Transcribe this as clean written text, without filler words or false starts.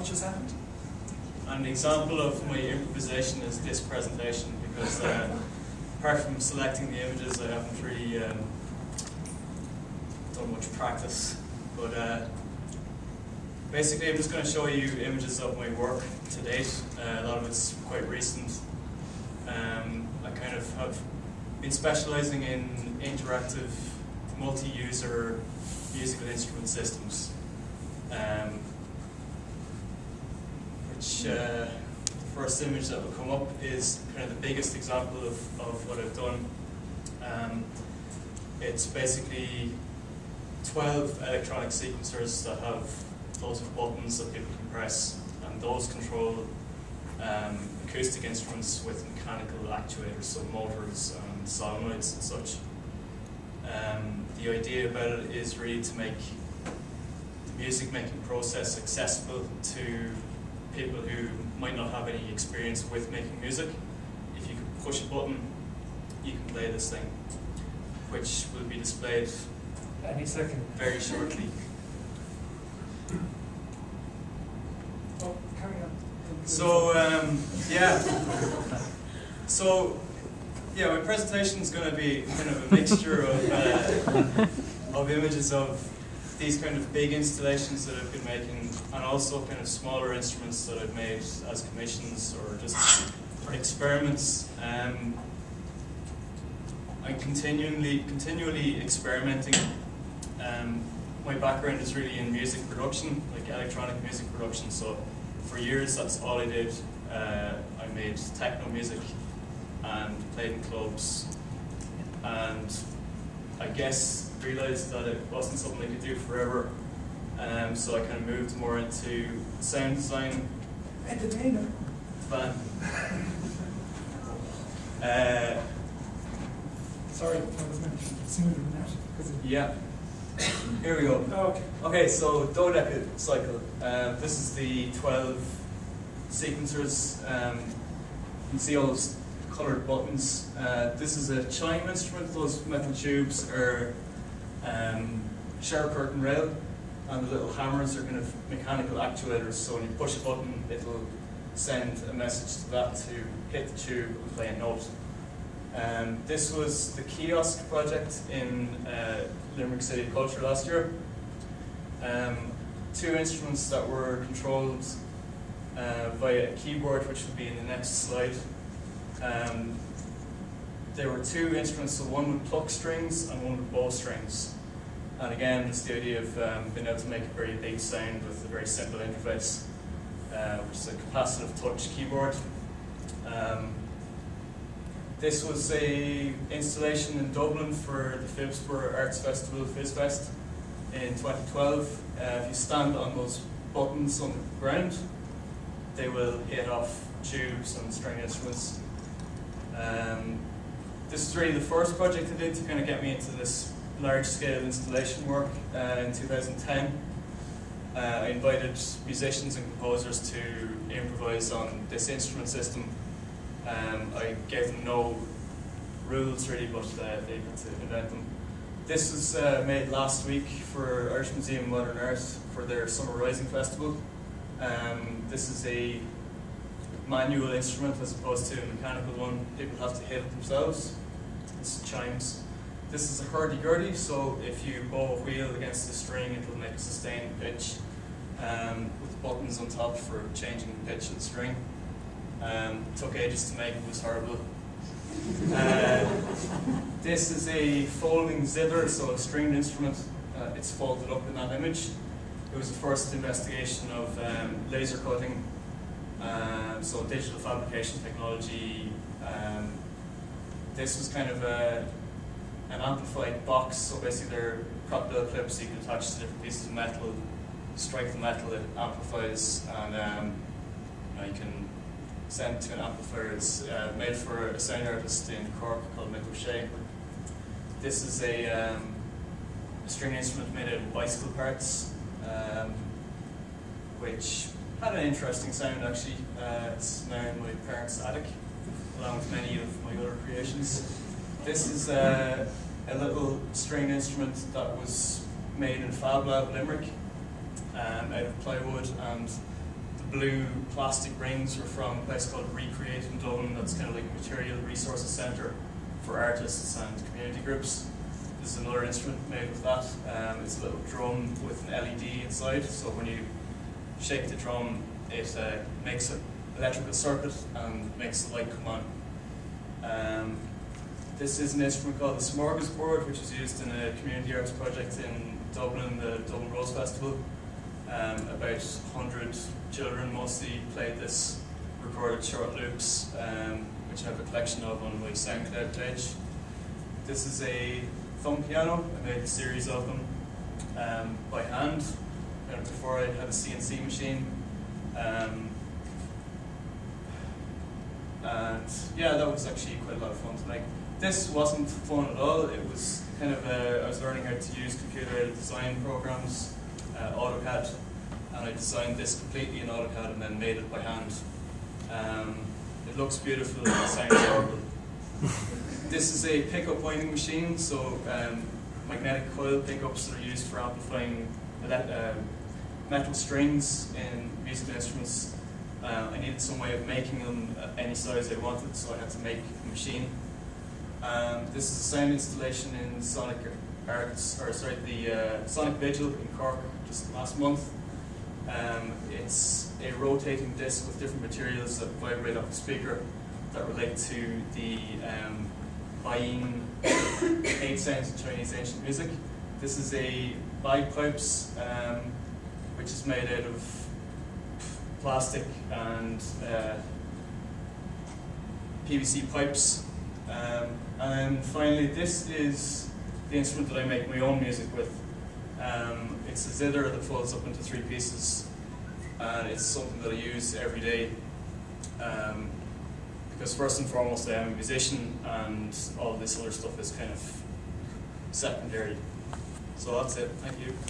what just happened? An example of my improvisation is this presentation, because apart from selecting the images, I haven't really done much practice. But basically, I'm just going to show you images of my work to date. A lot of it's quite recent. I kind of have been specializing in interactive, multi-user musical instrument systems. The first image that will come up is kind of the biggest example of what I've done. It's basically 12 electronic sequencers that have loads of buttons that people can press, and those control acoustic instruments with mechanical actuators, so motors and solenoids and such. The idea about it is really to make the music making process accessible to people who might not have any experience with making music. If you can push a button, you can play this thing, which will be displayed Any second. very shortly. Oh, carry on. So, my presentation is going to be kind of a mixture of images of these kind of big installations that I've been making, and also kind of smaller instruments that I've made as commissions or just experiments. I'm continually experimenting. My background is really in music production, like electronic music production, so for years that's all I did. I made techno music and played in clubs, and I guess realized that it wasn't something I could do forever, so I kind of moved more into sound design. EdDevane. Fun. Sorry, I was meant to be smoother than that. Yeah. Here we go. Oh, okay. Okay, so dodeca cycle. This is the 12 sequencers. You can see all those colored buttons. This is a chime instrument. Those metal tubes are sharp curtain rail, and the little hammers are kind of mechanical actuators. So when you push a button, it'll send a message to that to hit the tube and play a note. This was the kiosk project in Limerick City Culture last year. Two instruments that were controlled via a keyboard, which will be in the next slide. There were two instruments, so one with pluck strings and one with bow strings. And again, it's the idea of being able to make a very big sound with a very simple interface, which is a capacitive touch keyboard. This was a installation in Dublin for the Phibsborough Arts Festival, FizzFest, in 2012. If you stand on those buttons on the ground, they will hit off tubes and string instruments. This is really the first project I did to kind of get me into this large-scale installation work in 2010. I invited musicians and composers to improvise on this instrument system. I gave them no rules really, but they had to invent them. This was made last week for Irish Museum of Modern Art for their Summer Rising Festival. This is a manual instrument as opposed to a mechanical one. People have to hit it themselves. It's chimes. This is a hurdy-gurdy, so if you bow a wheel against the string, it will make a sustained pitch with buttons on top for changing the pitch of the string. Took ages to make, it was horrible. This is a folding zither, so a stringed instrument. It's folded up in that image. It was the first investigation of laser cutting, so digital fabrication technology. This was kind of an amplified box, so basically they're crocodile clips you can attach to different pieces of metal, strike the metal, it amplifies, and you can send to an amplifier. It's made for a sound artist in Cork called Mick O'Shea. This is a string instrument made out of bicycle parts, which had an interesting sound actually. It's now in my parents' attic, along with many of my other creations. This is a little string instrument that was made in Fab Lab Limerick, out of plywood, and the The blue plastic rings are from a place called Recreate in Dublin. That's kind of like a material resources centre for artists and community groups. This is another instrument made with that. It's a little drum with an LED inside, so when you shake the drum, it makes an electrical circuit and makes the light come on. This is an instrument called the Smorgasbord, which was used in a community arts project in Dublin, the Dublin Rose Festival. About 100 children mostly played this, recorded short loops, which I have a collection of on my SoundCloud page. This is a thumb piano. I made a series of them by hand before I had a CNC machine. And yeah, that was actually quite a lot of fun to make. This wasn't fun at all. It was kind of I was learning how to use computer-aided design programs, AutoCAD, and I designed this completely in AutoCAD and then made it by hand. It looks beautiful, it sounds horrible. This is a pickup winding machine, so magnetic coil pickups that are used for amplifying metal strings in musical instruments. I needed some way of making them any size I wanted, so I had to make a machine. This is a sound installation in the Sonic Vigil in Cork just last month. It's a rotating disc with different materials that vibrate off the speaker that relate to the Bayin 8 sounds in Chinese ancient music. This is a bagpipes, which is made out of plastic and PVC pipes. And finally, this is the instrument that I make my own music with. It's a zither that folds up into 3 pieces, and it's something that I use every day. Because first and foremost, I am a musician, and all this other stuff is kind of secondary. So that's it. Thank you.